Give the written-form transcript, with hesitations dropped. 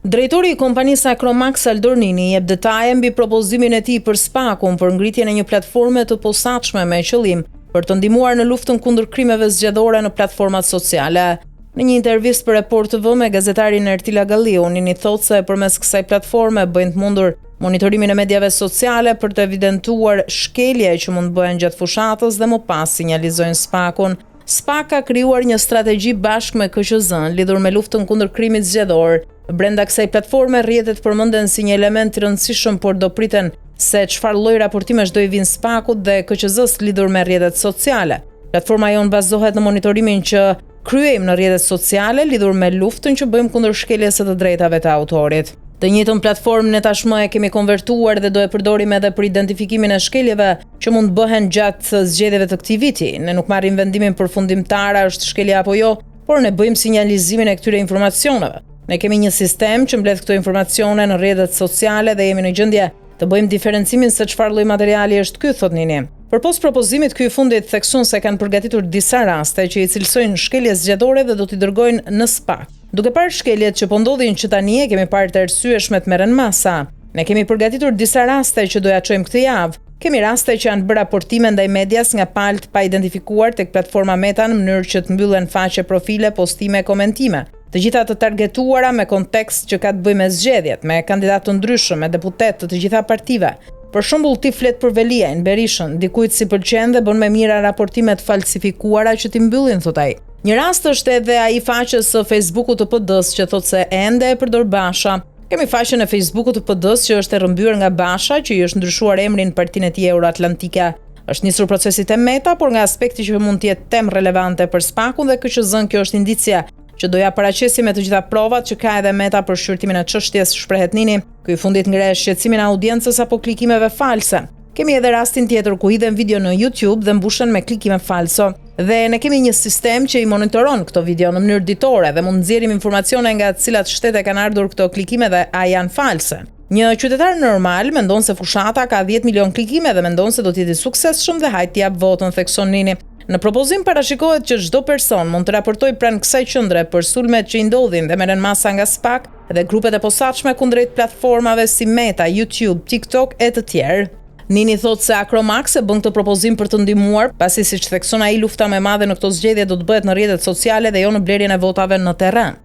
Drejtori i kompanisë Acromax Saldor Nini jep detaje mbi propozimin e tij për SPAK-un për ngritjen e një platforme të posaçme me qëllim për të ndihmuar në luftën kundër krimeve zgjedhore në platformat sociale. Në një intervistë për Report TV me gazetarin Ertila Galliu, Nini thotë se përmes kësaj platforme bëjnë të mundur monitorimin e medjave sociale për të evidentuar shkelje që mund bëhen gjatë fushatës dhe më pas sinjalizojnë SPAK-un. SPAK ka krijuar një strategji bashkë me KQZ-n lidhur me luftën kundër krimit zgjedhor. Brenda kësaj platforme rrjetet përmenden si një element i rëndësishëm, por do priten se çfarë lloj raportimesh do i vinë SPAK-ut dhe KQZ-s lidhur me rrjetet sociale. Platforma jon bazohet në monitorimin që kryejmë në rrjetet sociale lidhur me luftën që bëjmë kundër shkeljes së të drejtave të autorit. Të njëjtën platformë ne tashmë e kemi konvertuar dhe do e përdorim edhe për identifikimin e shkeljeve që mund bëhen gjatë zgjedhjeve të këtij viti. Ne nuk marrim vendimin përfundimtar a është shkelja apo jo, por ne bëjmë sinjalizimin e këtyre informacioneve. Ne kemi një sistem që mbledh këto informacione në rrjetet sociale dhe jemi në gjendje të bëjmë diferencimin se çfarë lloj materiali është ky, thot Nini. Përpos propozimit ky i fundit thekson se kanë përgatitur disa raste që i cilësojnë shkelje zgjedhore dhe do t'i dërgojnë në SPAK. Duke parë shkeljet që po ndodhin që tani e kemi parë të arsyeshme të merren masa. Ne kemi përgatitur disa raste që do ja çojmë këtë javë. Kemi raste që janë bërë raportime ndaj medias nga palët pa identifikuar tek platforma Meta në mënyrë që të mbyllen faqe, profile, postime, komentime. Të gjitha të targetuara me kontekst që ka të bëjë me zgjedhjet, me kandidatë të ndryshëm, me deputet të gjitha partive. Për shembull, ti flet për Veliajn, Berishën, dikujt si pëlqen dhe bën më mira raportime të falsifikuara që ti mbyllin, thot ai. Një rast është edhe ai faqes së Facebookut të PD-s që thotë se ende e përdor Basha. Kemi faqen e Facebookut të PD-s që është e rrëmbyer nga Basha, që i është ndryshuar emrin në partinë e tij Euroatlantike. Është nisur procesi te Meta, por nga aspekti që mund të jetë temë relevante për SPAK-un dhe KQZ-n, kjo është indicia që do ja paraqesi me të gjitha provat që ka edhe Meta për shqyrtimin e çështjes, shprehet Nini. Ky fundit ngre shqetësimin e audiencës apo klikimeve false. Kemi edhe rastin tjetër ku hidhen video në YouTube dhe mbushen me klikime falso. Dhe ne kemi një sistem që i monitoron këto video në mënyrë ditore dhe mund nxjerrim informacione nga cilat shtete kanë ardhur këto klikime dhe a janë false. Një qytetar normal mendon se fushata ka 10 milion klikime dhe mendon se do të jetë suksesshëm dhe hajt jap votën, thekson Nini. Në propozim parashikohet që çdo person mund të raportojë pranë kësaj qendre për sulmet që i ndodhin dhe merren masa nga SPAK dhe grupet e posaçme kundrejt platformave si Meta, YouTube, TikTok e të tjerë. Nini thotë se Acromax e bën këtë propozim për të ndihmuar, pasi siç thekson ai, lufta më e madhe në këto zgjedhje do të bëhet në rrjetet sociale dhe jo në blerjen e votave në terren.